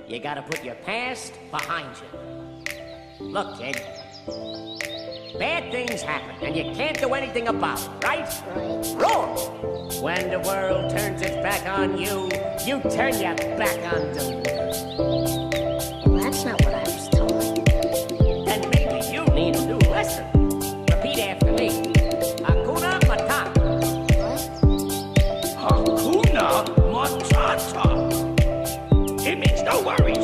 You gotta put your past behind you. Look, kid. Bad things happen, and you can't do anything about it, right? Wrong! When the world turns its back on you, you turn your back on the world. Well, that's not what I was told. Then maybe you need a new lesson. Repeat after me. Hakuna Matata. What? Hakuna Matata. It means no worries.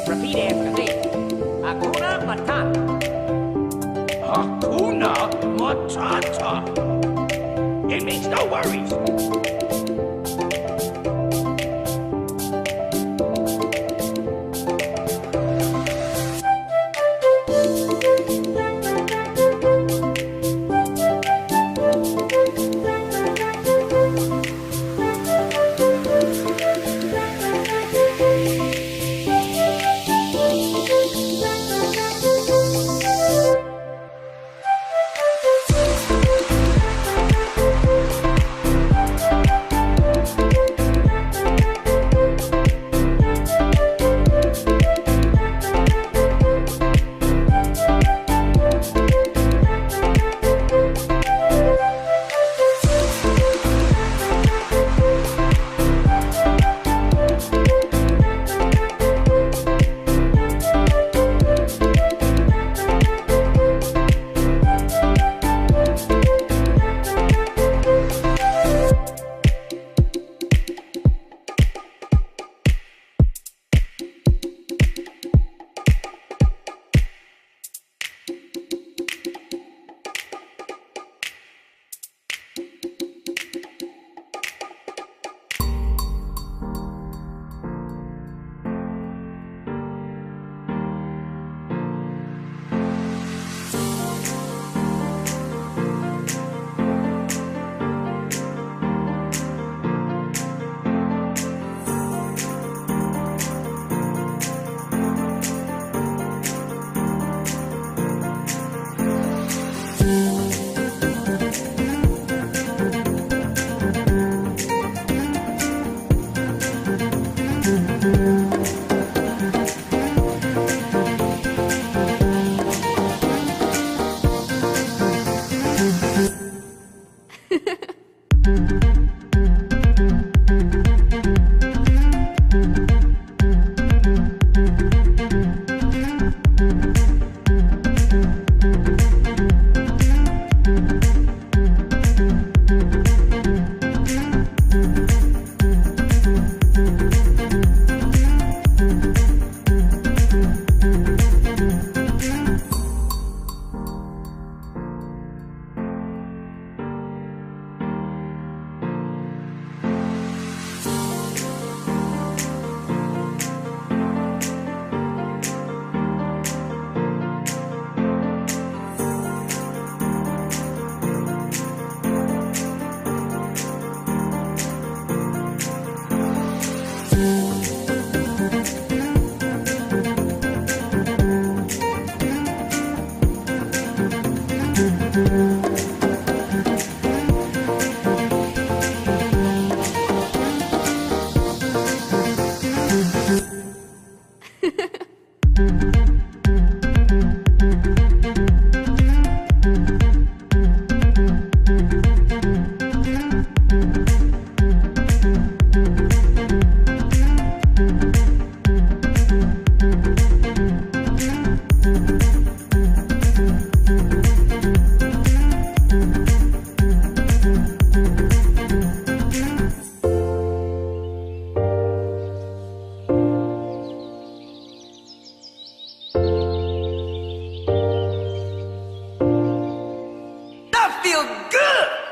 Repeat after me. Hakuna Matata. Hakuna Matata. It means no worries. feel good.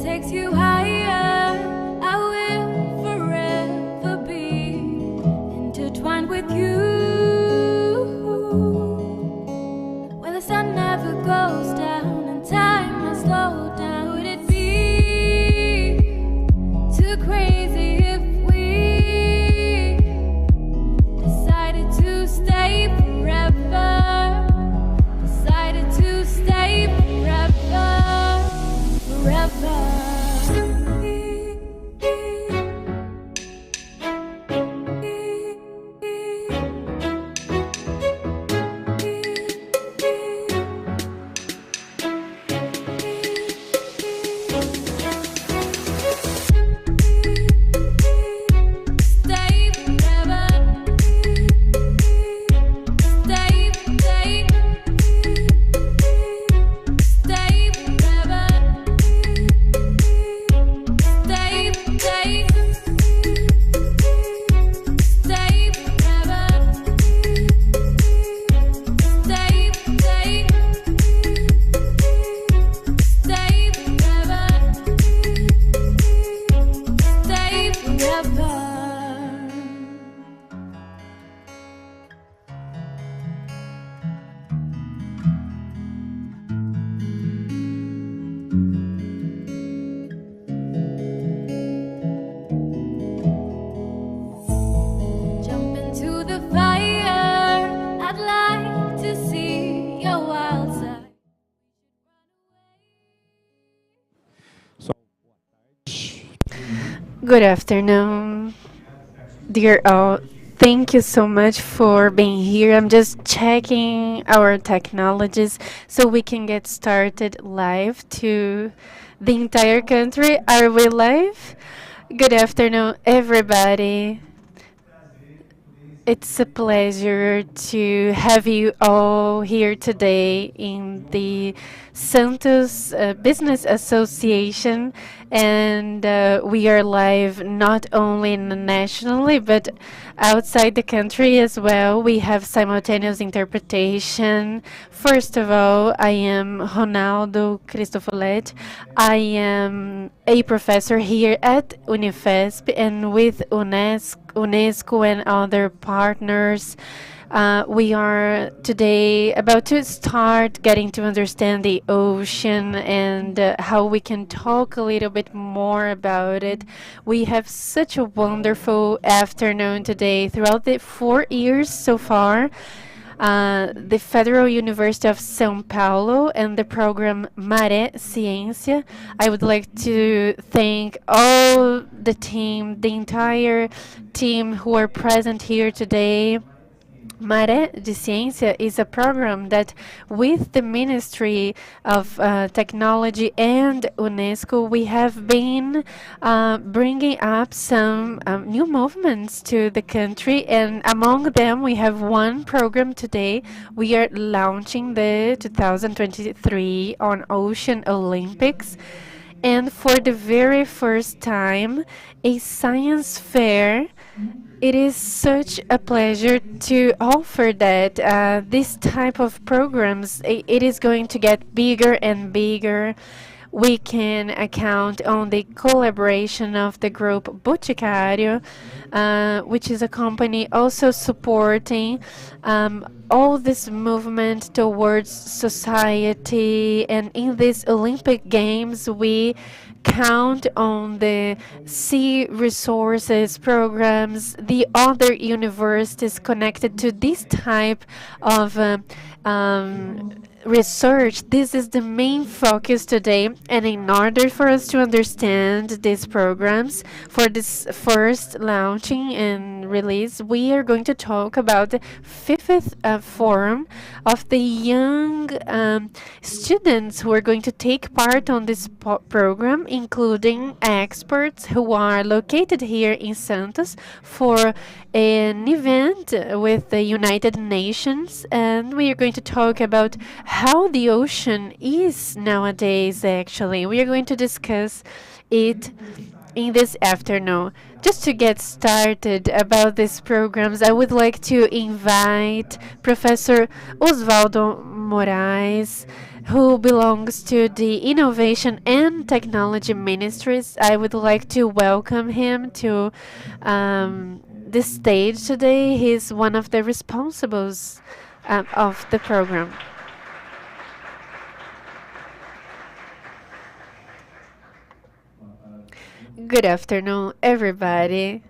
takes you higher, I will forever be intertwined with you. Where the sun never goes down and time has slowed down. Would it be too crazy if we decided to stay forever? Decided to stay forever, forever. Good afternoon, dear all. Thank you so much for being here. I'm just checking our technologies so we can get started live to the entire country. Are we live? Good afternoon, everybody. It's a pleasure to have you all here today in the Santos Business Association. And we are live not only nationally but outside the country as well. We have simultaneous interpretation. First of all, I am Ronaldo Cristofolet. I am a professor here at Unifesp and with UNESCO and other partners. We are today about to start getting to understand the ocean and how we can talk a little bit more about it. We have such a wonderful afternoon today throughout the 4 years so far. The Federal University of São Paulo and the program Maré Ciência. I would like to thank all the team, the entire team who are present here today. Maré de Ciência is a program that, with the Ministry of Technology and UNESCO, we have been bringing up some new movements to the country, and among them, we have one program today. We are launching the 2023 on Ocean Olympics. And for the very first time, a science fair. It is such a pleasure to offer that this type of programs. It is going to get bigger and bigger. We can account on the collaboration of the group Boticário, which is a company also supporting all this movement towards society. And in these Olympic Games, we count on the sea resources programs, the other universities connected to this type of research. This is the main focus today, and in order for us to understand these programs for this first launching and release, we are going to talk about the fifth forum of the young students who are going to take part on this program, including experts who are located here in Santos for an event with the United Nations, and we are going to talk about how the ocean is nowadays. Actually, we are going to discuss it in this afternoon. Just to get started about these programs, I would like to invite Professor Osvaldo Moraes, who belongs to the Innovation and Technology Ministries. I would like to welcome him to the stage today. He's one of the responsibles of the program. Good afternoon, everybody.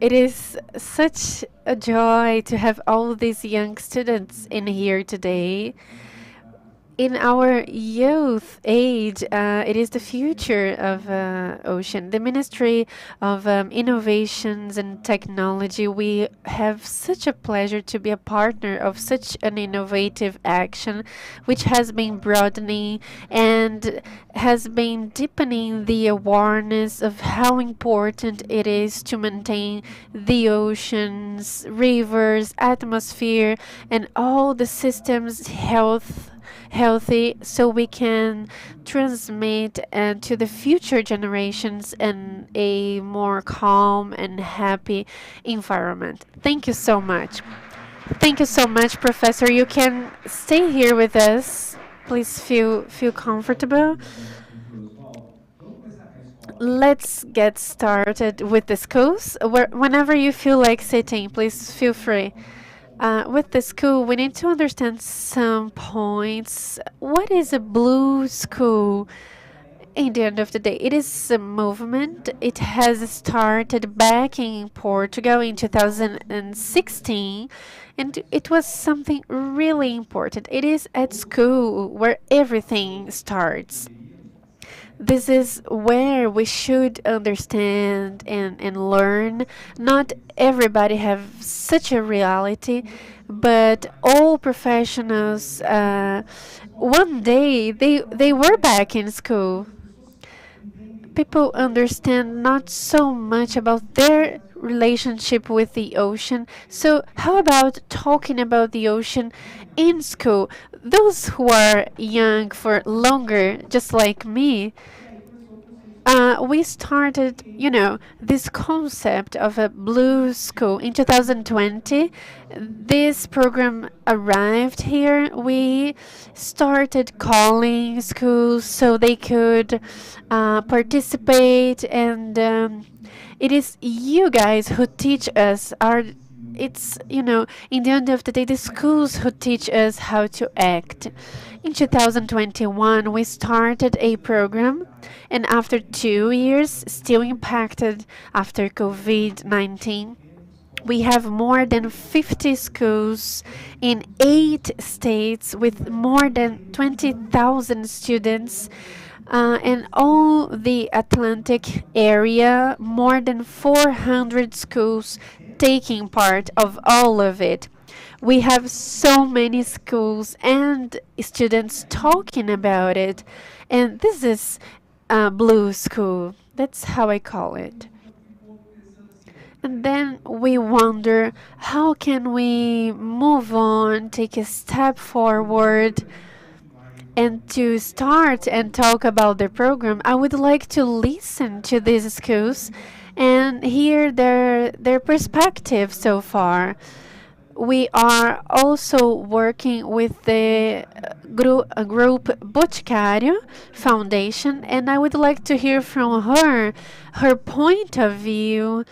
It is such a joy to have all these young students in here today. In our youth age, it is the future of ocean. The Ministry of Innovations and Technology, we have such a pleasure to be a partner of such an innovative action, which has been broadening and has been deepening the awareness of how important it is to maintain the oceans, rivers, atmosphere, and all the systems healthy so we can transmit to the future generations in a more calm and happy environment. Thank you so much. Thank you so much, Professor. You can stay here with us. Please feel comfortable. Let's get started with the schools. Whenever you feel like sitting, please feel free. With the school, we need to understand some points. What is a blue school? In the end of the day, it is a movement. It has started back in Portugal in 2016, and it was something really important. It is at school where everything starts. this is where we should understand and learn. Not everybody have such a reality, but all professionals, one day they were back in school. People understand not so much about their relationship with the ocean. So, how about talking about the ocean in school? Those who are young for longer, just like me, we started, this concept of a blue school in 2020. This program arrived here. We started calling schools so they could participate, and it is you guys who teach us. It's, in the end of the day, the schools who teach us how to act. In 2021, we started a program, and after 2 years, still impacted after COVID-19, we have more than 50 schools in 8 states with more than 20,000 students. And all the Atlantic area, more than 400 schools taking part of all of it. We have so many schools and students talking about it. And this is Blue School. That's how I call it. And then we wonder, how can we move on, take a step forward, and to start and talk about the program? I would like to listen to these schools and hear their perspective so far. We are also working with the group Boticário Foundation, and I would like to hear from her point of view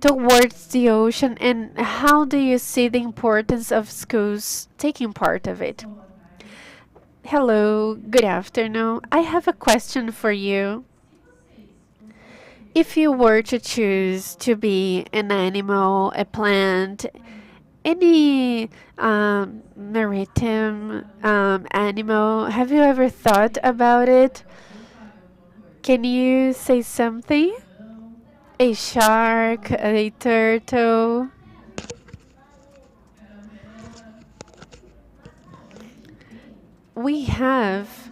towards the ocean, and how do you see the importance of schools taking part of it? Hello, good afternoon. I have a question for you. If you were to choose to be an animal, a plant, any maritime animal, have you ever thought about it? Can you say something? A shark, a turtle? We have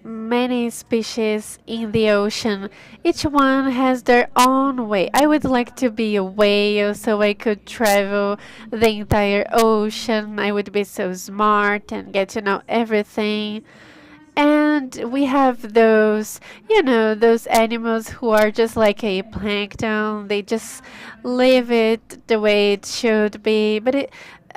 many species in the ocean. Each one has their own way. I would like to be a whale so I could travel the entire ocean. I would be so smart and get to know everything. And we have those animals who are just like a plankton. They just leave it the way it should be. But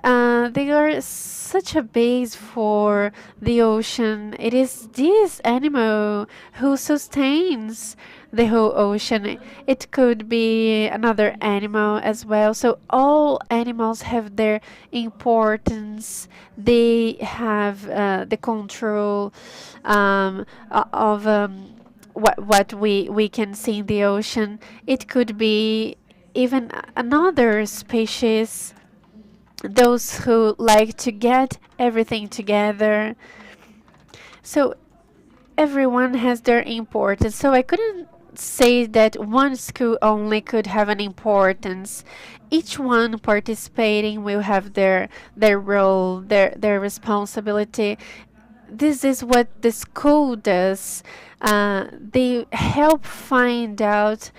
they are such a base for the ocean. It is this animal who sustains the whole ocean. It could be another animal as well. So all animals have their importance. They have the control of what we can see in the ocean. It could be even another species, those who like to get everything together. So everyone has their importance. So I couldn't say that one school only could have an importance. Each one participating will have their role, their responsibility. This is what the school does. They help find out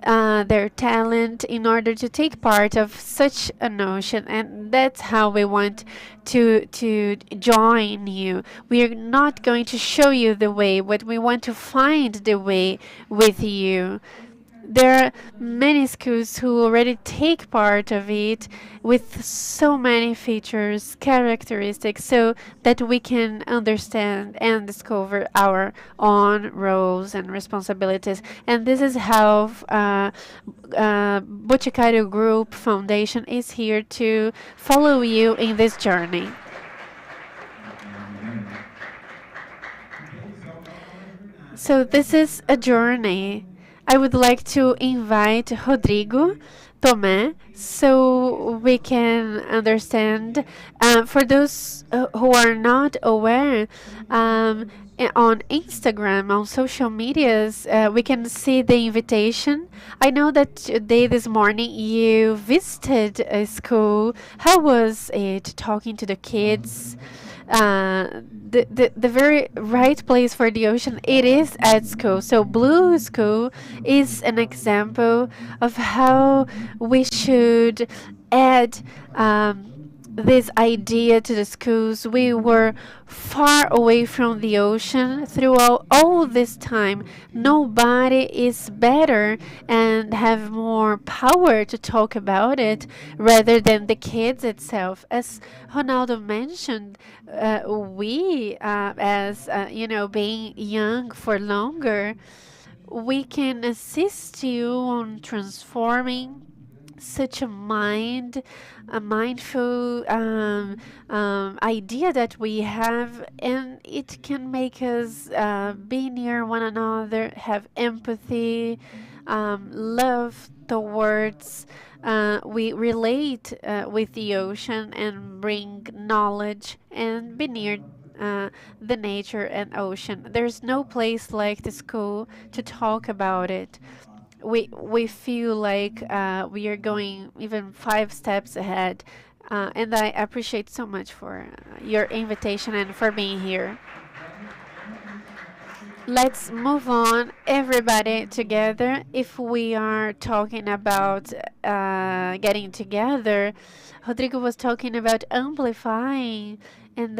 their talent in order to take part of such a notion, and that's how we want to join you. We are not going to show you the way, but we want to find the way with you. There are many schools who already take part of it with so many features, characteristics, so that we can understand and discover our own roles and responsibilities. And this is how Boticário Group Foundation is here to follow you in this journey. So this is a journey. I would like to invite Rodrigo Tomé so we can understand. For those who are not aware, on Instagram, on social medias, we can see the invitation. I know that today, this morning, you visited a school. How was it talking to the kids? The very right place for the ocean, it is at school. So Blue School is an example of how we should add this idea to the schools. We were far away from the ocean throughout all this time. Nobody is better and have more power to talk about it rather than the kids itself. As Ronaldo mentioned, we, as being young for longer, we can assist you on transforming such a mindful idea that we have, and it can make us be near one another, have empathy, love towards. We relate with the ocean and bring knowledge and be near the nature and ocean. There's no place like the school to talk about it. We feel like we are going even 5 steps ahead, and I appreciate so much for your invitation and for being here. Let's move on, everybody together. If we are talking about getting together, Rodrigo was talking about amplifying, and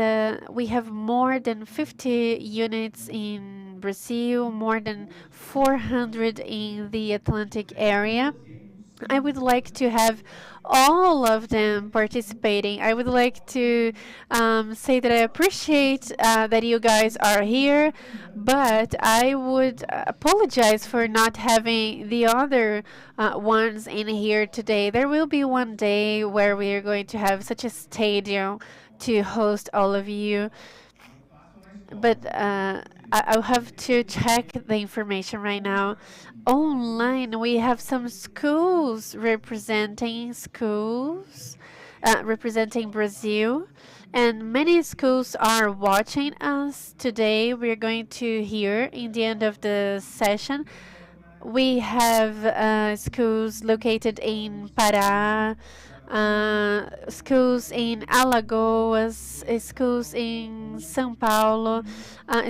we have more than 50 units in Brazil, more than 400 in the Atlantic area. I would like to have all of them participating. I would like to say that I appreciate that you guys are here, but I would apologize for not having the other ones in here today. There will be one day where we are going to have such a stadium to host all of you, but I'll have to check the information right now. Online, we have some schools representing Brazil, and many schools are watching us today. We're going to hear in the end of the session. We have schools located in Pará, schools in Alagoas, schools in São Paulo,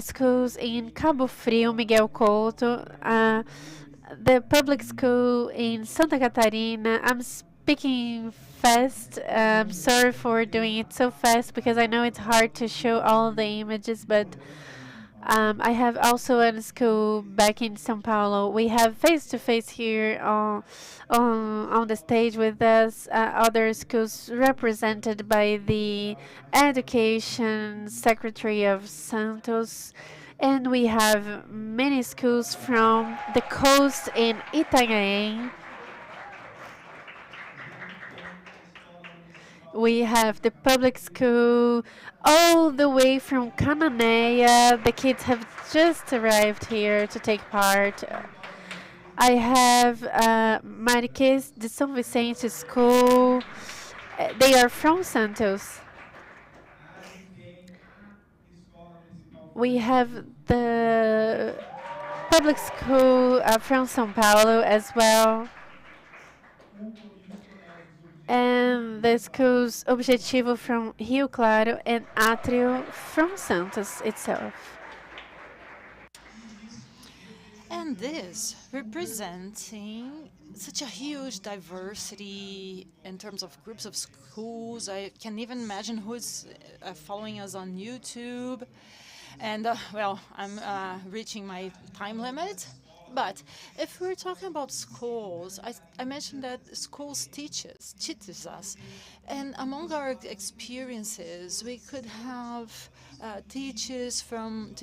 schools in Cabo Frio, Miguel Couto, the public school in Santa Catarina. I'm speaking fast. I'm sorry for doing it so fast because I know it's hard to show all the images, but I have also a school back in São Paulo. We have face to face here on the stage with us. Other schools represented by the Education Secretary of Santos. And we have many schools from the coast in Itanhaém. We have the public school all the way from Cananéia. The kids have just arrived here to take part. I have Marques de São Vicente School. They are from Santos. We have the public school from São Paulo as well. And the schools Objetivo from Rio Claro and Atrio from Santos itself. And this representing such a huge diversity in terms of groups of schools. I can even imagine who's following us on YouTube. And well, I'm reaching my time limit. But if we're talking about schools, I mentioned that schools teaches us. And among our experiences, we could have teachers from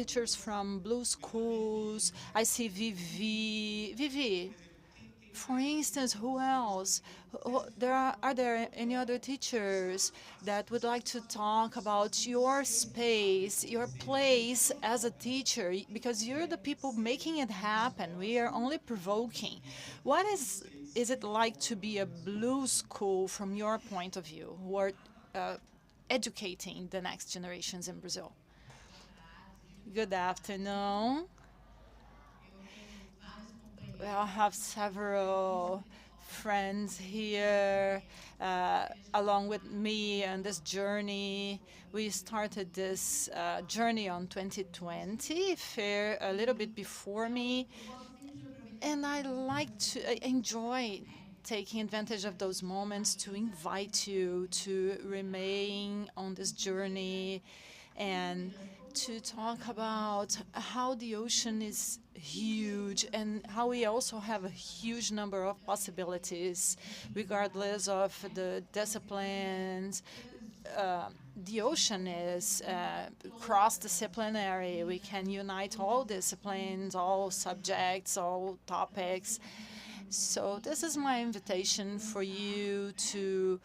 Blue schools. I see Vivi. Vivi, for instance, who else? Are there any other teachers that would like to talk about your space, your place as a teacher? Because you're the people making it happen. We are only provoking. What is it like to be a Blue school from your point of view, who are educating the next generations in Brazil? Good afternoon. I have several friends here along with me on this journey. We started this journey on 2020, fair a little bit before me, and I enjoy taking advantage of those moments to invite you to remain on this journey and to talk about how the ocean is huge and how we also have a huge number of possibilities regardless of the disciplines. The ocean is cross-disciplinary. We can unite all disciplines, all subjects, all topics. So this is my invitation for you to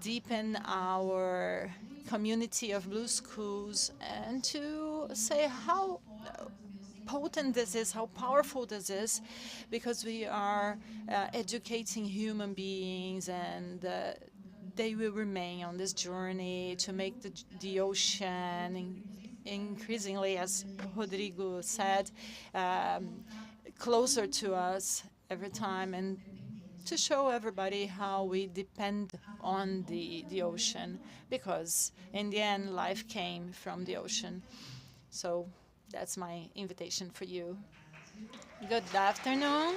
deepen our community of blue schools and to say how potent this is, how powerful this is, because we are educating human beings and they will remain on this journey to make the ocean increasingly, as Rodrigo said, closer to us every time, and to show everybody how we depend on the ocean, because in the end, life came from the ocean. So that's my invitation for you. Good afternoon.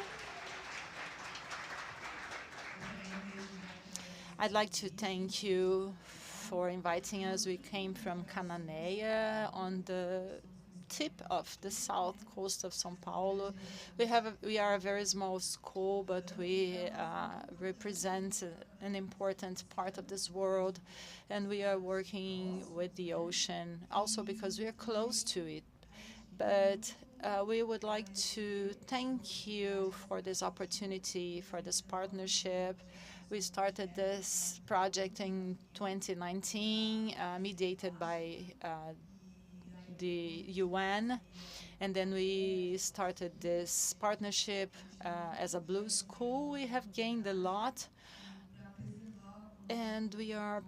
I'd like to thank you for inviting us. We came from Cananeia on the tip of the south coast of São Paulo. We are a very small school, but we represent an important part of this world, and we are working with the ocean also because we are close to it. But we would like to thank you for this opportunity, for this partnership. We started this project in 2019, mediated by the UN, and then we started this partnership as a blue school. We have gained a lot, and we are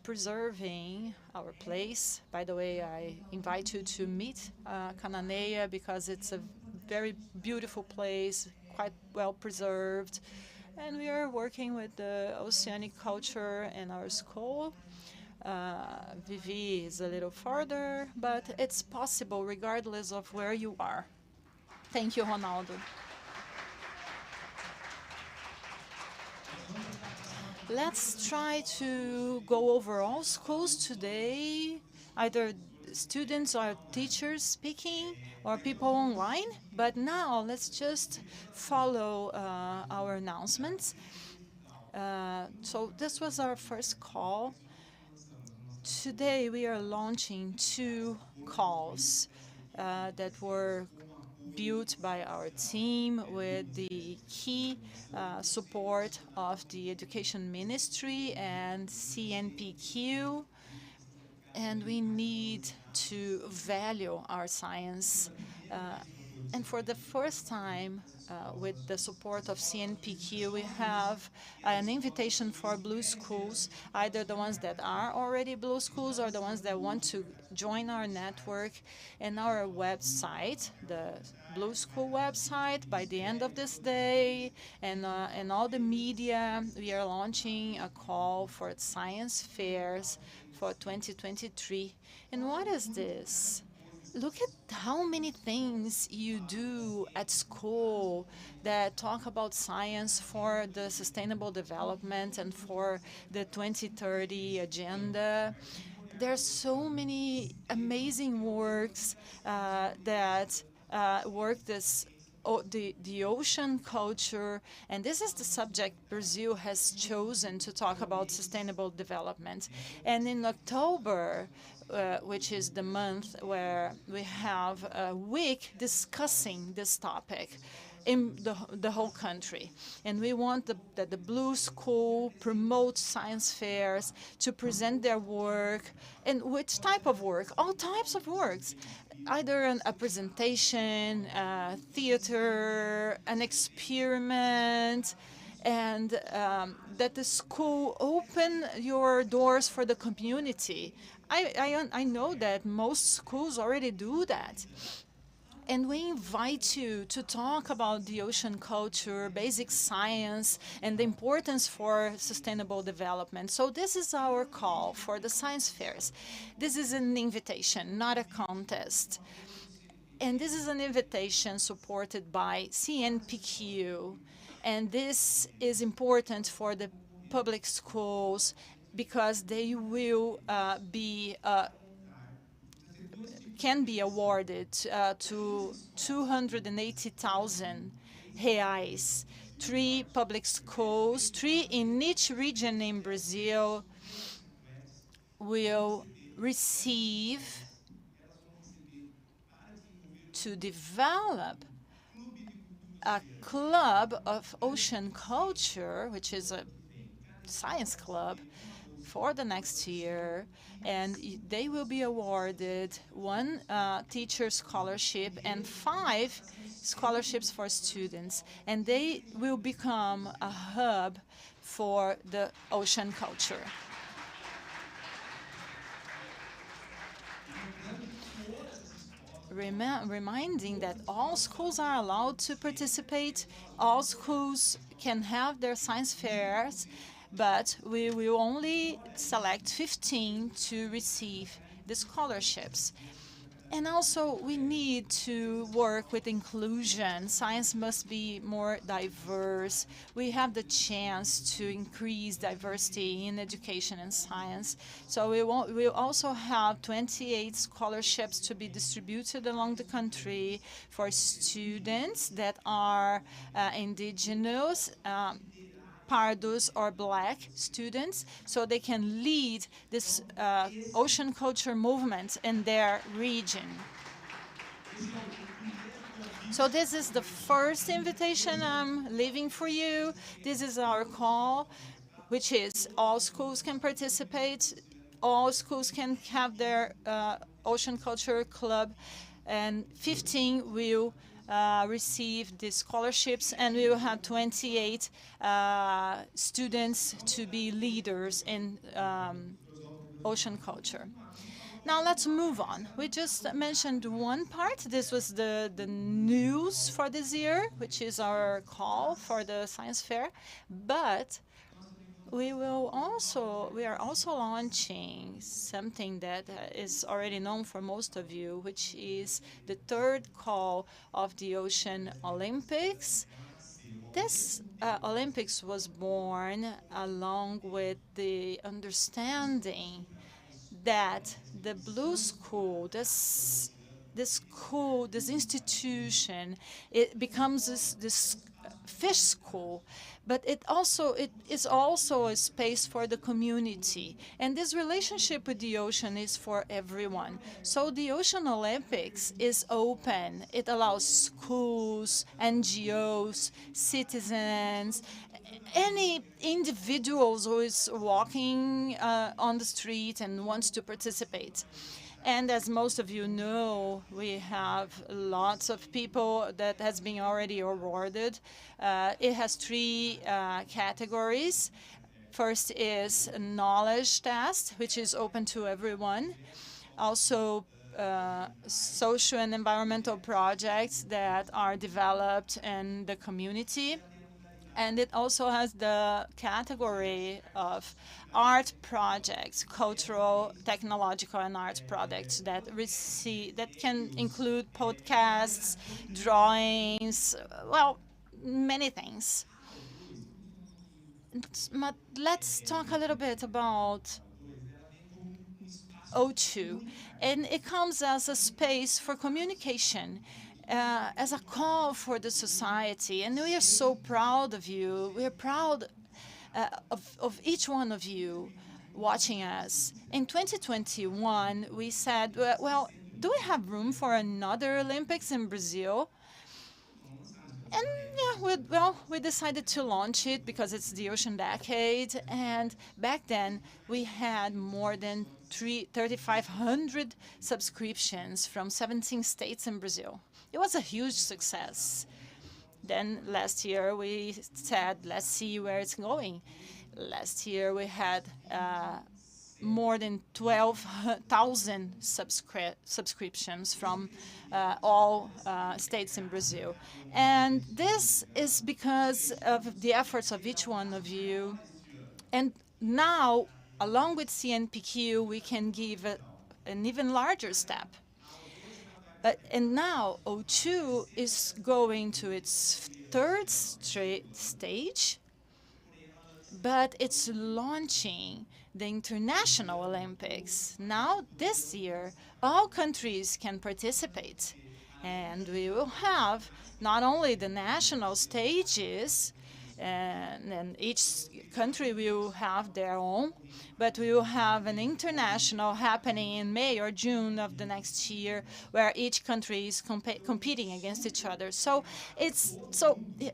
preserving our place. By the way, I invite you to meet Cananeia because it's a very beautiful place, quite well preserved. And we are working with the oceanic culture in our school. Vivi is a little farther, but it's possible regardless of where you are. Thank you, Ronaldo. Let's try to go over all schools today, either students or teachers speaking or people online. But now let's just follow our announcements. So this was our first call. Today we are launching 2 calls that were built by our team with the key support of the Education Ministry and CNPq. And we need to value our science. And for the first time, with the support of CNPq, we have an invitation for blue schools, either the ones that are already blue schools or the ones that want to join our network. And our website, the Blue School website, by the end of this day, and all the media, we are launching a call for science fairs for 2023. And what is this? Look at how many things you do at school that talk about science for the sustainable development and for the 2030 agenda. There are so many amazing works that work the ocean culture, and this is the subject Brazil has chosen to talk about sustainable development. And in October, which is the month where we have a week discussing this topic in the whole country. And we want that the Blue School promote science fairs to present their work. And which type of work? All types of works. Either a presentation, theater, an experiment, and that the school open your doors for the community. I know that most schools already do that. And we invite you to talk about the ocean culture, basic science, and the importance for sustainable development. So this is our call for the science fairs. This is an invitation, not a contest. And this is an invitation supported by CNPq. And this is important for the public schools because they will can be awarded to 280,000 reais. 3 public schools, 3 in each region in Brazil, will receive to develop a club of ocean culture, which is a science club, for the next year, and they will be awarded 1 teacher scholarship and 5 scholarships for students, and they will become a hub for the ocean culture. Reminding that all schools are allowed to participate, all schools can have their science fairs, but we will only select 15 to receive the scholarships. And also, we need to work with inclusion. Science must be more diverse. We have the chance to increase diversity in education and science. So we'll also have 28 scholarships to be distributed along the country for students that are indigenous, Pardos or Black students, so they can lead this ocean culture movement in their region. So this is the first invitation I'm leaving for you. This is our call, which is all schools can participate, all schools can have their ocean culture club, and 15 will receive the scholarships, and we will have 28 students to be leaders in ocean culture. Now let's move on. We just mentioned one part. This was the news for this year, which is our call for the science fair. But we are also launching something that is already known for most of you, which is the 3rd call of the Ocean Olympics. This Olympics was born along with the understanding that the Blue School, this institution, it becomes this fish school, but it is also a space for the community. And this relationship with the ocean is for everyone. So the Ocean Olympics is open. It allows schools, NGOs, citizens, any individuals who is walking on the street and wants to participate. And as most of you know, we have lots of people that has been already awarded. It has 3 categories. First is a knowledge test, which is open to everyone. Also, social and environmental projects that are developed in the community. And it also has the category of art projects, cultural, technological, and art projects that can include podcasts, drawings, well, many things. But let's talk a little bit about O2. And it comes as a space for communication, as a call for the society. And we are so proud of you. We are proud of each one of you watching us. In 2021, we said, well, do we have room for another Olympics in Brazil? And yeah, we decided to launch it because it's the Ocean Decade. And back then, we had more than 3,500 subscriptions from 17 states in Brazil. It was a huge success. Then last year, we said, let's see where it's going. Last year, we had more than 12,000 subscriptions from all states in Brazil. And this is because of the efforts of each one of you. And now, along with CNPq, we can give an even larger step. And now O2 is going to its third stage, but it's launching the International Olympics. Now, this year, all countries can participate. And we will have not only the national stages, and each country will have their own, but we will have an international happening in May or June of the next year, where each country is competing against each other. So it's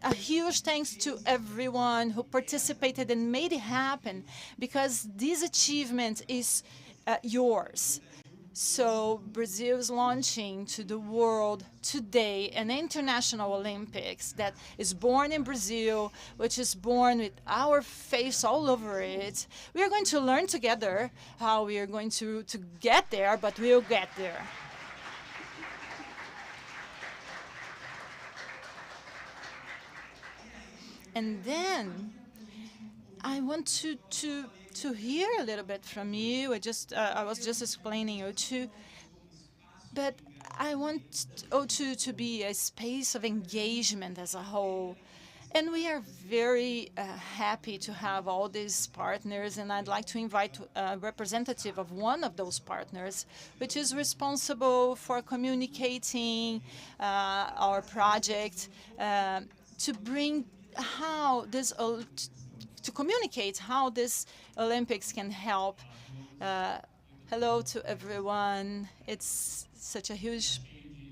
a huge thanks to everyone who participated and made it happen, because this achievement is yours. So Brazil is launching to the world today an international Olympics that is born in Brazil, which is born with our face all over it. We are going to learn together how we are going to get there, but we'll get there. And then I want to hear a little bit from you. I was just explaining O2, but I want O2 to be a space of engagement as a whole. And we are very happy to have all these partners, and I'd like to invite a representative of one of those partners, which is responsible for communicating our project, to bring how this to communicate how this Olympics can help. Hello to everyone. It's such a huge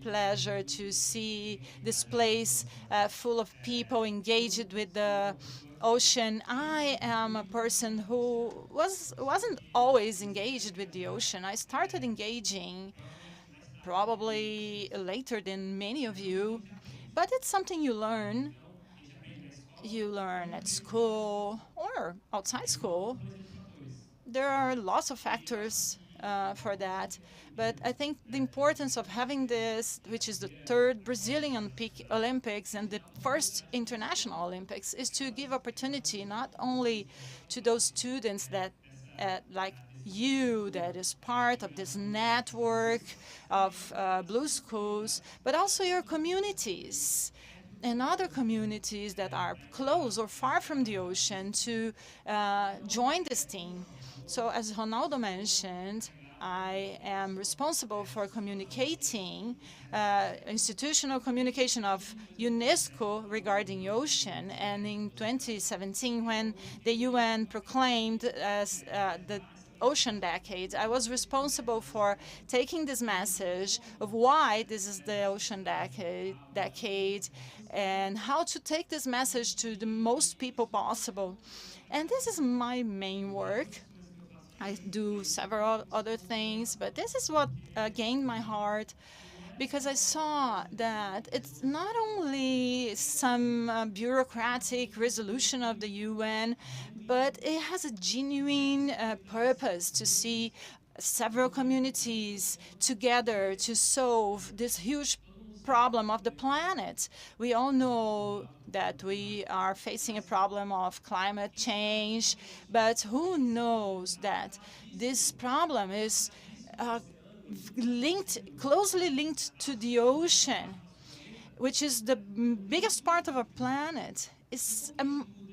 pleasure to see this place full of people engaged with the ocean. I am a person who wasn't always engaged with the ocean. I started engaging probably later than many of you, but it's something you learn. You learn at school or outside school. There are lots of factors for that, but I think the importance of having this, which is the third Brazilian Olympics and the first international Olympics, is to give opportunity not only to those students that, like you, that is part of this network of Blue Schools, but also your communities and other communities that are close or far from the ocean to join this team. So as Ronaldo mentioned, I am responsible for communicating, institutional communication of UNESCO regarding ocean. And in 2017, when the UN proclaimed as the Ocean Decade, I was responsible for taking this message of why this is the Ocean Decade and how to take this message to the most people possible. And this is my main work. I do several other things, but this is what gained my heart, because I saw that it's not only some bureaucratic resolution of the UN, but it has a genuine purpose to see several communities together to solve this huge problem of the planet. We all know that we are facing a problem of climate change, but who knows that this problem is closely linked to the ocean, which is the biggest part of our planet. It's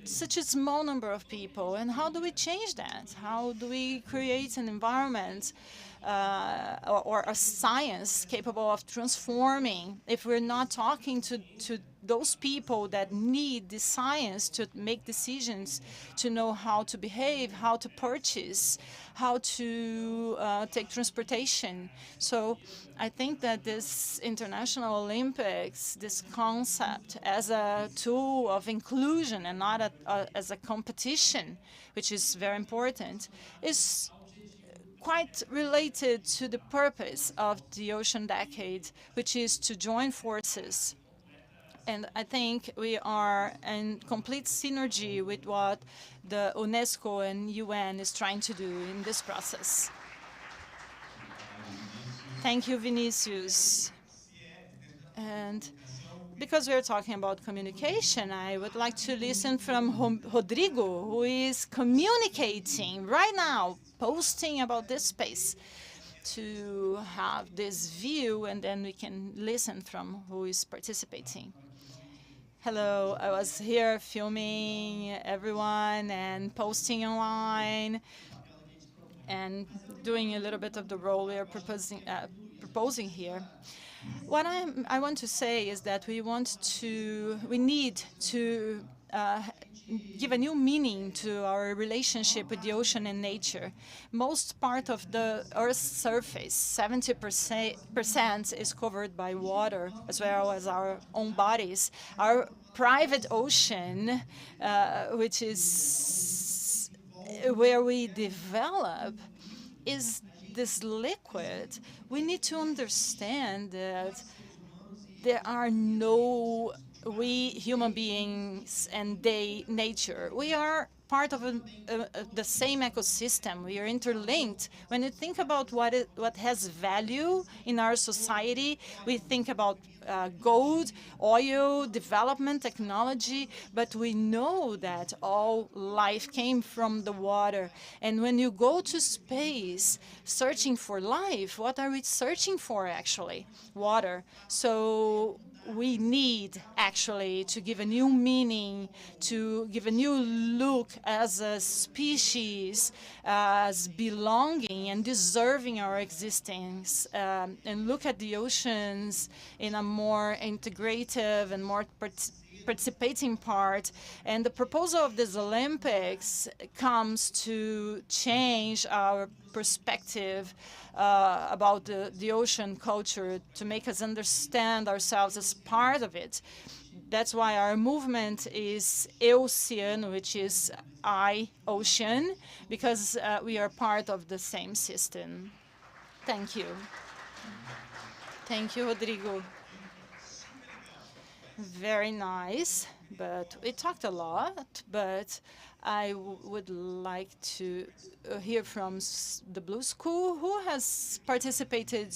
such a small number of people. And how do we change that? How do we create an environment or a science capable of transforming if we're not talking to those people that need the science to make decisions, to know how to behave, how to purchase, how to take transportation? So I think that this International Olympics, this concept as a tool of inclusion and not as a competition, which is very important, is quite related to the purpose of the Ocean Decade, which is to join forces And I think we are in complete synergy with what the UNESCO and UN is trying to do in this process. Thank you, Vinicius. And because we're talking about communication, I would like to listen from Rodrigo, who is communicating right now, posting about this space, to have this view, and then we can listen from who is participating. Hello, I was here filming everyone and posting online and doing a little bit of the role we are proposing here. What I want to say is that we need to give a new meaning to our relationship with the ocean and nature. Most part of the Earth's surface, 70% is covered by water, as well as our own bodies. Our private ocean, which is where we develop, is this liquid. We need to understand that there are no we human beings and they nature. We are part of the same ecosystem. We are interlinked. When you think about what has value in our society, we think about gold, oil, development, technology, but we know that all life came from the water. And when you go to space searching for life, what are we searching for actually? Water. So we need actually to give a new meaning, to give a new look as a species, as belonging and deserving our existence, and look at the oceans in a more integrative and more participating part. And the proposal of this Olympics comes to change our perspective about the ocean culture, to make us understand ourselves as part of it. That's why our movement is Ocean, which is I, ocean, because we are part of the same system. Thank you. Thank you, Rodrigo. Very nice, but we talked a lot, but I would like to hear from the Blue School. Who has participated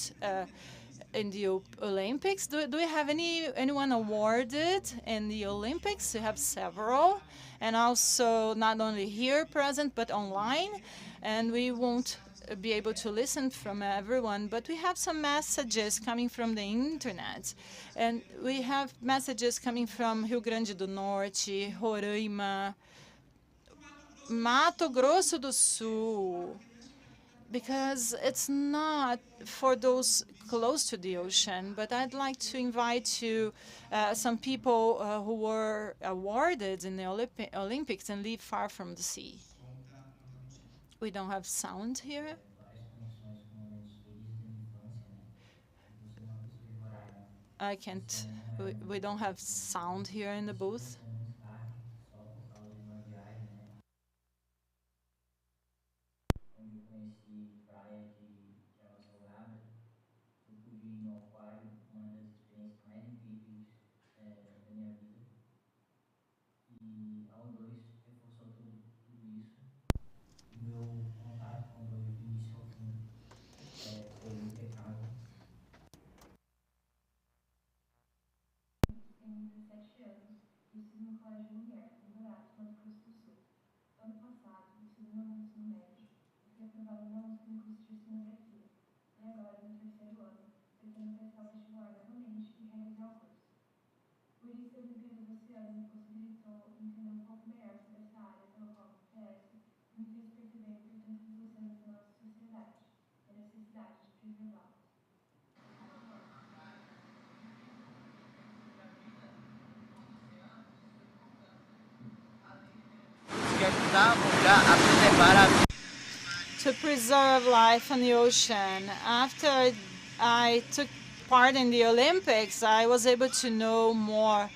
in the Olympics? Do we have anyone awarded in the Olympics? We have several, and also not only here present, but online. And we won't be able to listen from everyone, but we have some messages coming from the internet. And we have messages coming from Rio Grande do Norte, Roraima, Mato Grosso do Sul, because it's not for those close to the ocean, but I'd like to invite you some people who were awarded in the Olympics and live far from the sea. We don't have sound here. I can't. We don't have sound here in the booth. onde eu conheci praia que é a nossa alvorada, eu pude ir no aquário, uma das experiências mais incríveis da minha vida. E a O2 reforçou tudo isso. O meu contato com o do início ao fim foi impecável. Tenho 17 anos e estudo no Colégio Lumière, em Dourados, Mato Grosso do Sul. Ano passado, no segundo ano do ensino médio, fui aprovada na USP no curso de oceanografia. E agora, no terceiro ano, pretendo prestar o vestibular novamente e realizar o curso. Por isso, a Olimpíada do Oceano me possibilitou entender um pouco melhor sobre essa área pela qual me interesso e me fez perceber a importância dos oceanos na nossa sociedade e a necessidade de preservá-los. Que ajudamos já a preservar a vida. To preserve life on the ocean. After I took part in the Olympics, I was able to know more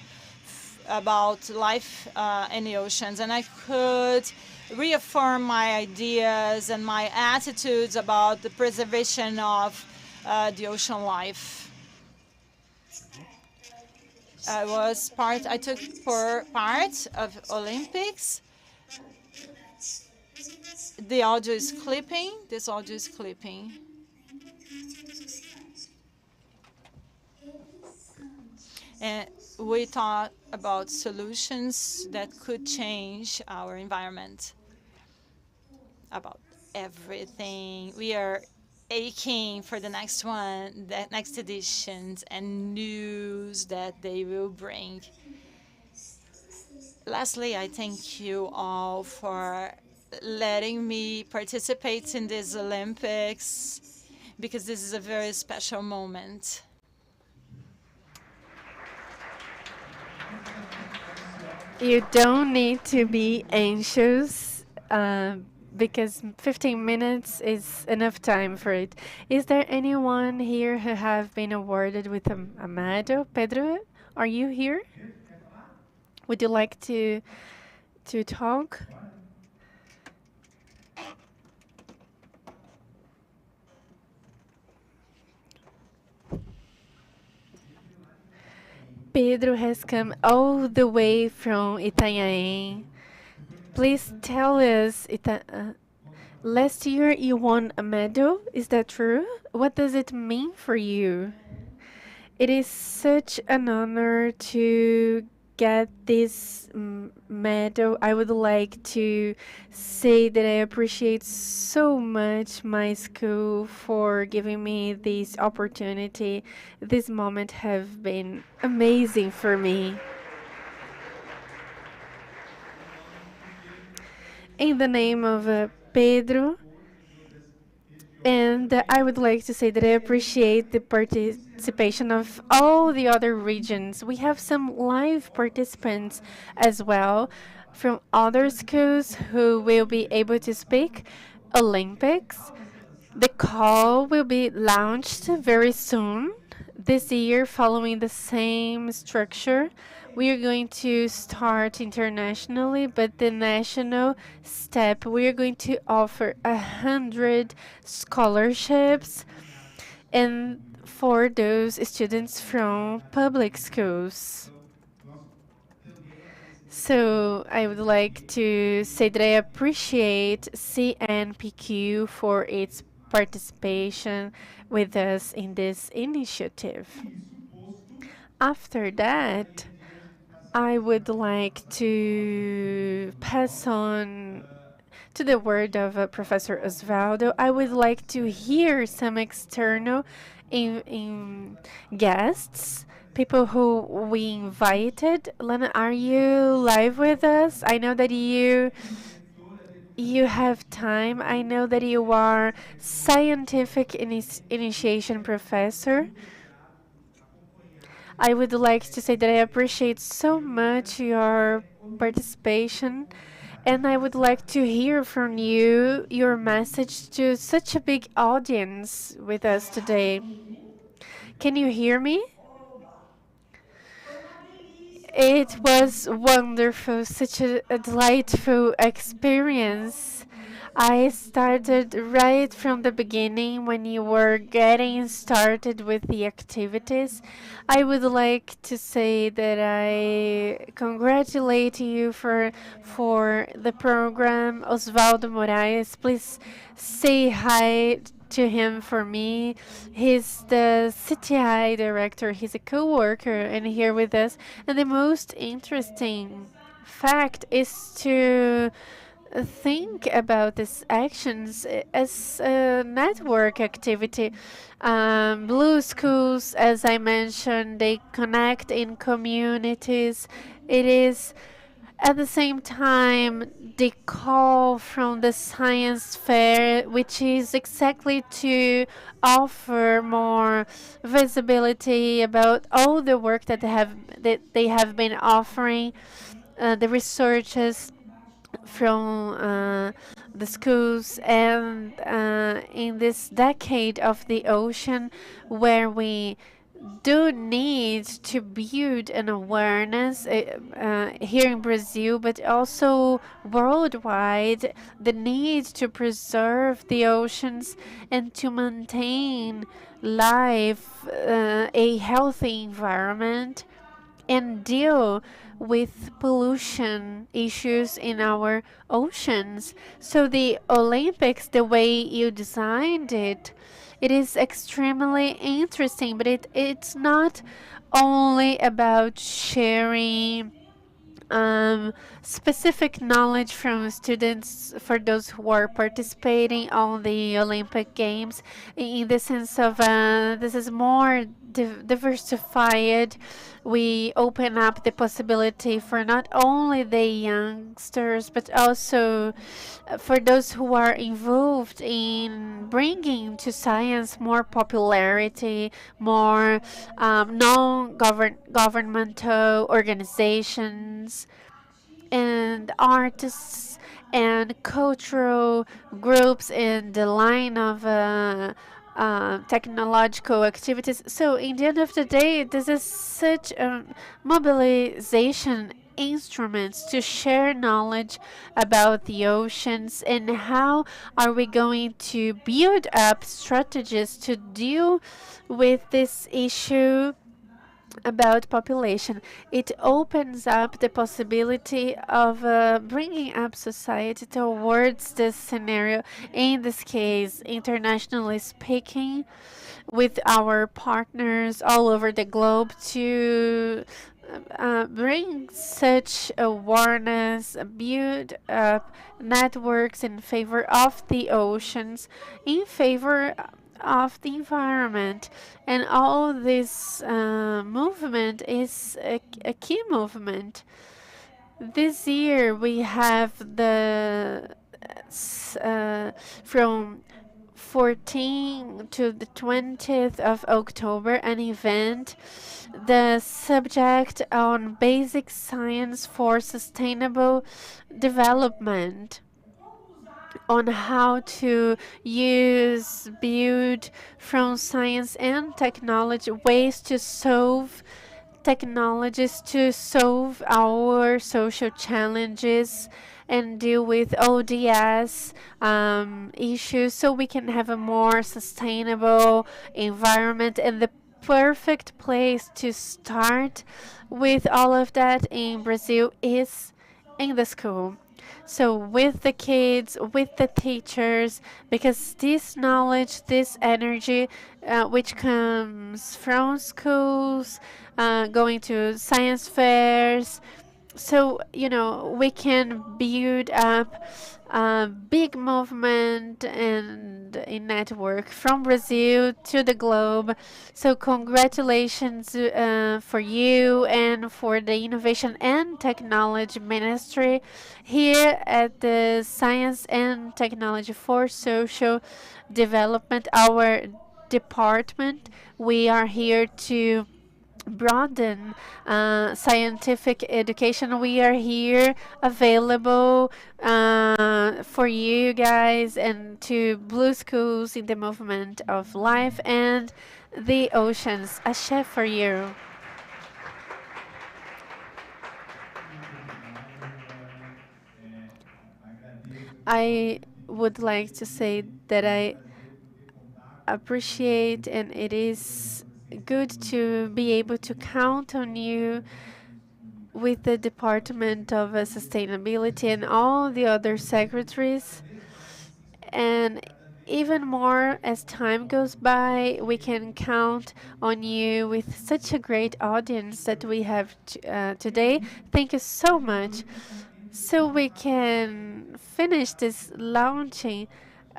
about life in the oceans, and I could reaffirm my ideas and my attitudes about the preservation of the ocean life. I took part of Olympics. The audio is clipping. This audio is clipping. And we thought about solutions that could change our environment, about everything. We are aching for the next one, the next editions, and news that they will bring. Lastly, I thank you all for letting me participate in these Olympics because this is a very special moment. You don't need to be anxious because 15 minutes is enough time for it. Is there anyone here who have been awarded with a medal? Pedro, are you here? Would you like to talk? Pedro has come all the way from Itanhaém. Please tell us, last year you won a medal, is that true? What does it mean for you? It is such an honor to get this medal. I would like to say that I appreciate so much my school for giving me this opportunity. This moment have been amazing for me. In the name of Pedro, and I would like to say that I appreciate the participation of all the other regions. We have some live participants as well from other schools who will be able to speak. Olympics. The call will be launched very soon. This year, following the same structure, we are going to start internationally, but the national step, we are going to offer 100 scholarships and for those students from public schools. So I would like to say that I appreciate CNPq for its participation with us in this initiative. After that, I would like to pass on to the word of Professor Osvaldo. I would like to hear some external guests, people who we invited. Lana, are you live with us? I know that you have time. I know that you are scientific initiation professor. I would like to say that I appreciate so much your participation, and I would like to hear from you your message to such a big audience with us today. Can you hear me? It was wonderful, such a delightful experience. I started right from the beginning when you were getting started with the activities. I would like to say that I congratulate you for the program. Osvaldo Moraes, please say hi to him for me. He's the CTI director. He's a co-worker and here with us. And the most interesting fact is to think about these actions as a network activity. Blue schools, as I mentioned, they connect in communities. It is at the same time the call from the science fair, which is exactly to offer more visibility about all the work that they have been offering, the researchers from the schools, and in this decade of the ocean where we do need to build an awareness here in Brazil, but also worldwide, the need to preserve the oceans and to maintain life, a healthy environment. and deal with pollution issues in our oceans. So the Olympics, the way you designed it, it is extremely interesting, but it's not only about sharing specific knowledge from students for those who are participating on the Olympic Games, in the sense of this is more diversified. We open up the possibility for not only the youngsters but also for those who are involved in bringing to science more popularity, more non-governmental organizations and artists and cultural groups in the line of technological activities. So, in the end of the day, this is such a mobilization instruments to share knowledge about the oceans and how are we going to build up strategies to deal with this issue about population. It opens up the possibility of bringing up society towards this scenario, in this case, internationally speaking, with our partners all over the globe to bring such awareness, build up networks in favor of the oceans, in favor of the environment. And all this movement is a key movement. This year we have the from 14 to the 20th of October an event, the subject on basic science for sustainable development, on how to build from science and technology ways to solve technologies to solve our social challenges and deal with ODS issues so we can have a more sustainable environment. And the perfect place to start with all of that in Brazil is in the school. So, with the kids, with the teachers, because this knowledge, this energy, which comes from schools, going to science fairs, so we can build up a big movement and a network from Brazil to the globe. So congratulations for you and for the Innovation and Technology Ministry here at the Science and Technology for Social Development, our department. We are here to broaden scientific education. We are here available for you guys and to Blue Schools in the movement of life and the oceans. A chef for you. I would like to say that I appreciate and it is good to be able to count on you with the Department of Sustainability and all the other secretaries. And even more as time goes by, we can count on you with such a great audience that we have today. Thank you so much. So we can finish this launching.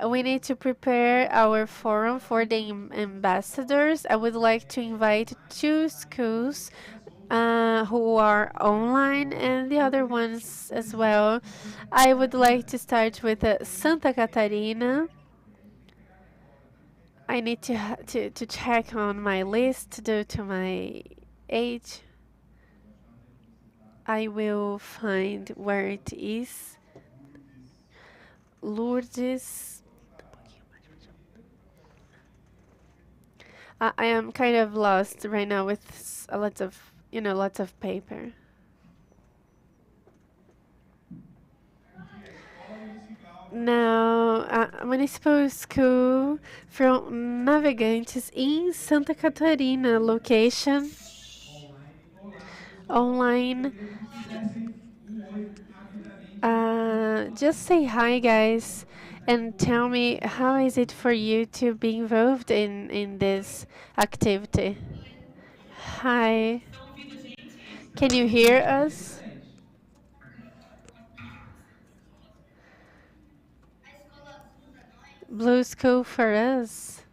We need to prepare our forum for the ambassadors. I would like to invite two schools who are online and the other ones as well. I would like to start with Santa Catarina. I need to check on my list due to my age. I will find where it is. Lourdes. I am kind of lost right now with a lot of, lots of paper. Now, municipal school from Navegantes in Santa Catarina location. online. Just say hi, guys, and tell me how is it for you to be involved in this activity. Hi, can you hear us? Blue School for us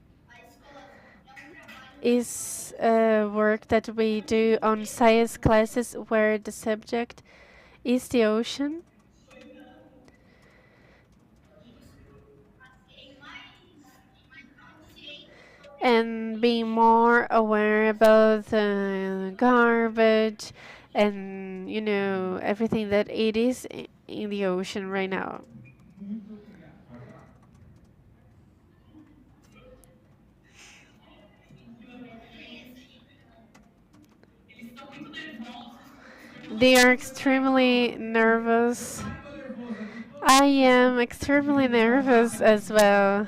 is a work that we do on science classes where the subject is the ocean and being more aware about garbage and everything that it is in the ocean right now. They are extremely nervous. I am extremely nervous as well.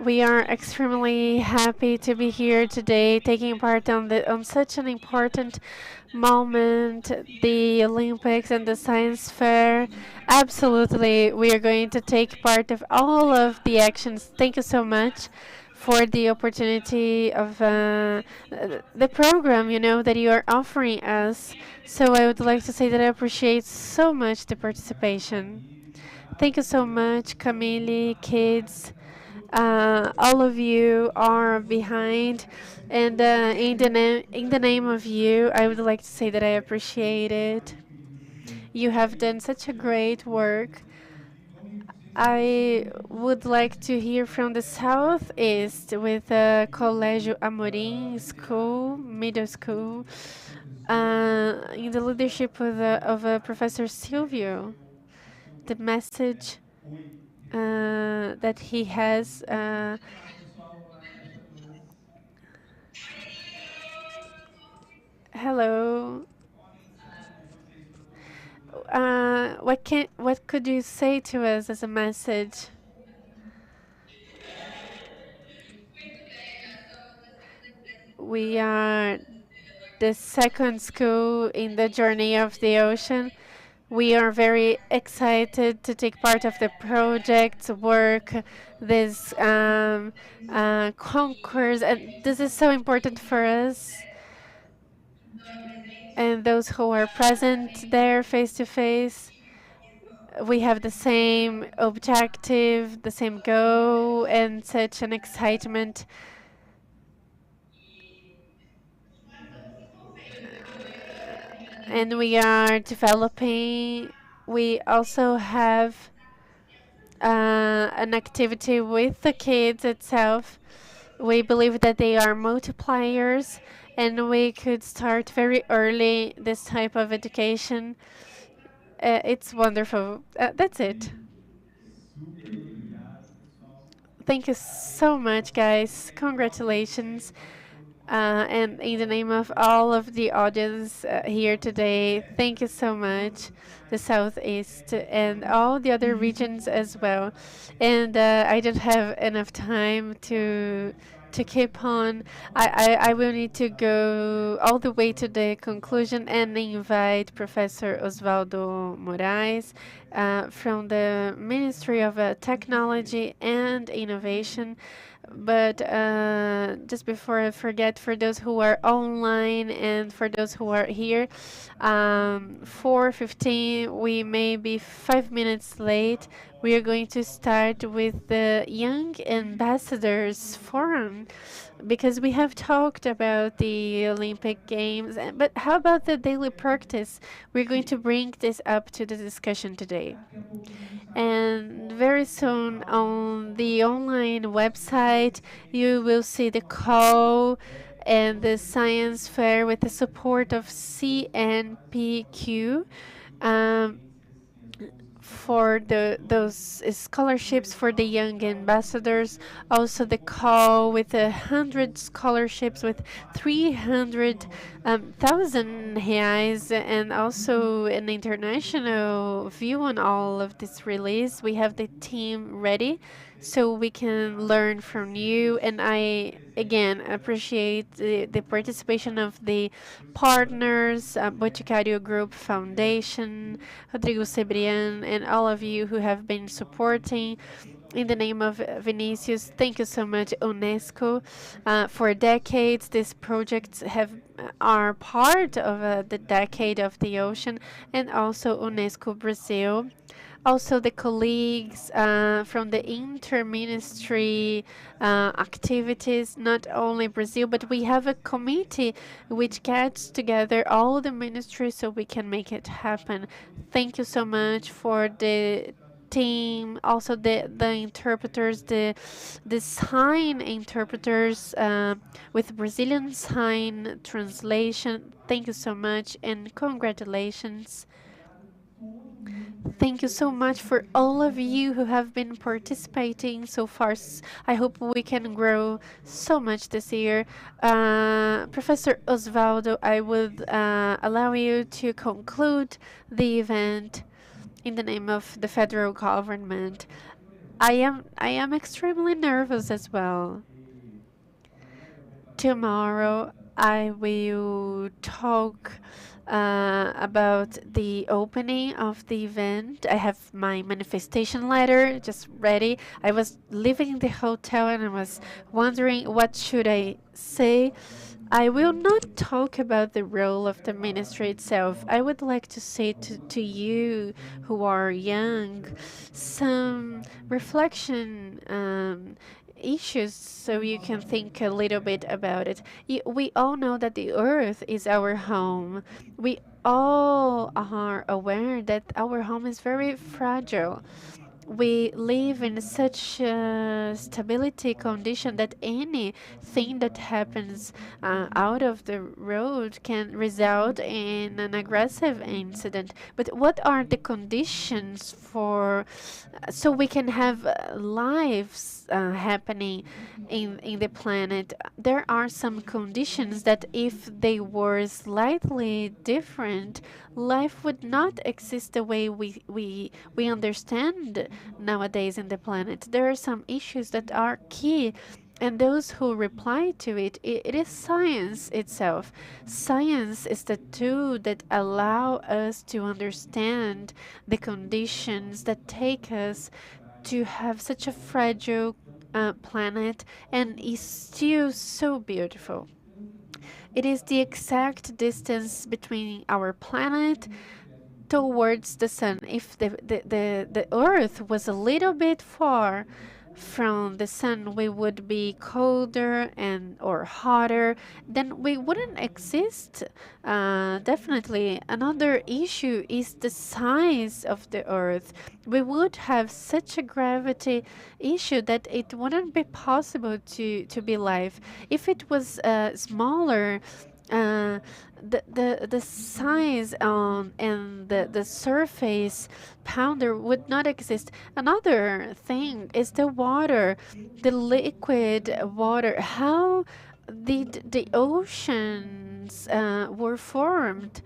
We are extremely happy to be here today, taking part on such an important moment, the Olympics and the science fair. Absolutely, we are going to take part of all of the actions. Thank you so much for the opportunity of the program, that you are offering us. So I would like to say that I appreciate so much the participation. Thank you so much, Camille, kids. All of you are behind, and in the name of you, I would like to say that I appreciate it. You have done such a great work. I would like to hear from the southeast with Colégio Amorim School, middle school, in the leadership of Professor Silvio. The message that he has. Hello. What could you say to us as a message? We are the second school in the journey of the ocean. We are very excited to take part of the project, work, this concourse, and this is so important for us. And those who are present there face to face, we have the same objective, the same goal, and such an excitement. And we are developing. We also have an activity with the kids itself. We believe that they are multipliers, and we could start very early this type of education. It's wonderful. That's it. Thank you so much, guys. Congratulations. And in the name of all of the audience here today, thank you so much, the Southeast and all the other regions as well. And I don't have enough time to keep on. I will need to go all the way to the conclusion and invite Professor Osvaldo Moraes from the Ministry of Technology and Innovation. But just before I forget, for those who are online and for those who are here, 4:15, we may be 5 minutes late. We are going to start with the Young Ambassadors Forum because we have talked about the Olympic Games. But how about the daily practice? We're going to bring this up to the discussion today. And very soon on the online website, you will see the call and the science fair with the support of CNPq. Um, for those scholarships for the young ambassadors. Also, the call with 100 scholarships with 300,000 reais, and also an international view on all of this release. We have the team ready so we can learn from you. And I again appreciate the participation of the partners, Boticario Group Foundation, Rodrigo Cebrian, and all of you who have been supporting. In the name of Vinicius, thank you so much, UNESCO. For decades, these projects have are part of the decade of the ocean, and also UNESCO Brazil. Also, the colleagues from the inter-ministry activities, not only Brazil, but we have a committee which gets together all the ministries so we can make it happen. Thank you so much for the team, also the interpreters, the sign interpreters with Brazilian sign translation. Thank you so much and congratulations. Thank you so much for all of you who have been participating so far. I hope we can grow so much this year. Professor Osvaldo, I would allow you to conclude the event in the name of the federal government. I am extremely nervous as well. Tomorrow I will talk about the opening of the event. I have my manifestation letter just ready. I was leaving the hotel and I was wondering what should I say. I will not talk about the role of the ministry itself. I would like to say to you who are young some reflection issues so you can think a little bit about it. We all know that the earth is our home. We all are aware that our home is very fragile. We live in such a stability condition that anything that happens out of the road can result in an aggressive incident. But what are the conditions for so we can have lives happening in the planet? There are some conditions that if they were slightly different, life would not exist the way we understand nowadays in the planet. There are some issues that are key, and those who reply to it is science itself. Science is the tool that allow us to understand the conditions that take us to have such a fragile planet and is still so beautiful. It is the exact distance between our planet towards the sun. If the earth was a little bit far from the sun, we would be colder and or hotter, then we wouldn't exist. Definitely another issue is the size of the earth. We would have such a gravity issue that it wouldn't be possible to be life. If it was smaller, uh, the size and the surface pounder would not exist. Another thing is the water, the liquid water. How the oceans were formed?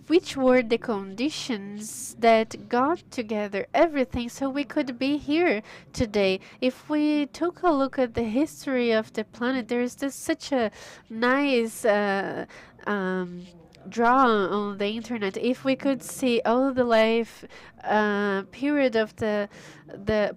Which were the conditions that got together everything so we could be here today? If we took a look at the history of the planet, there is this such a nice draw on the internet. If we could see all the life period of the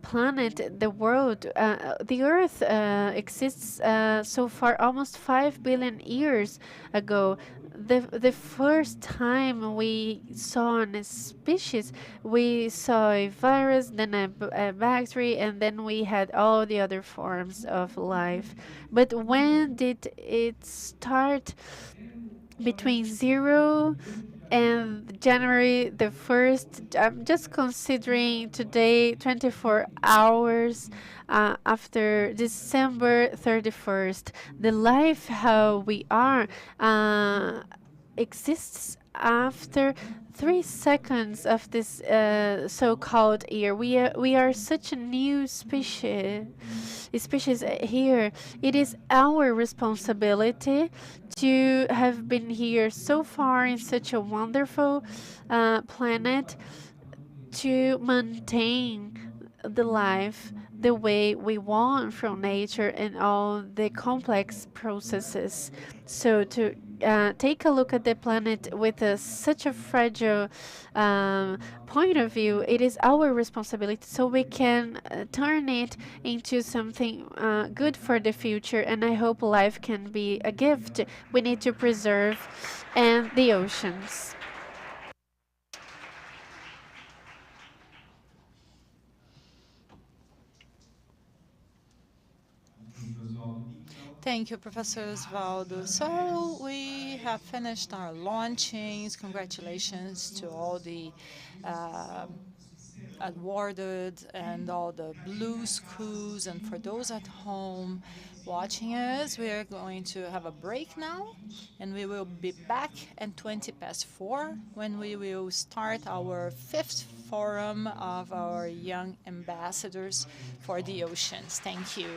planet, the world, the Earth exists so far almost 5 billion years ago. The first time we saw a species, we saw a virus, then a bacteria, and then we had all the other forms of life. But when did it start? Between 0 and January the 1st. I'm just considering today 24 hours after December 31st. The life how we are exists after 3 seconds of this so-called year. We are such a new species here. It is our responsibility to have been here so far in such a wonderful planet to maintain the life, the way we want from nature and all the complex processes. So to take a look at the planet with such a fragile point of view, it is our responsibility so we can turn it into something good for the future. And I hope life can be a gift we need to preserve, and the oceans. Thank you, Professor Osvaldo. So we have finished our launchings. Congratulations to all the uh, awarded and all the blue schools. And for those at home watching us, we are going to have a break now, and we will be back at 20 past 4 when we will start our fifth forum of our young ambassadors for the oceans. Thank you.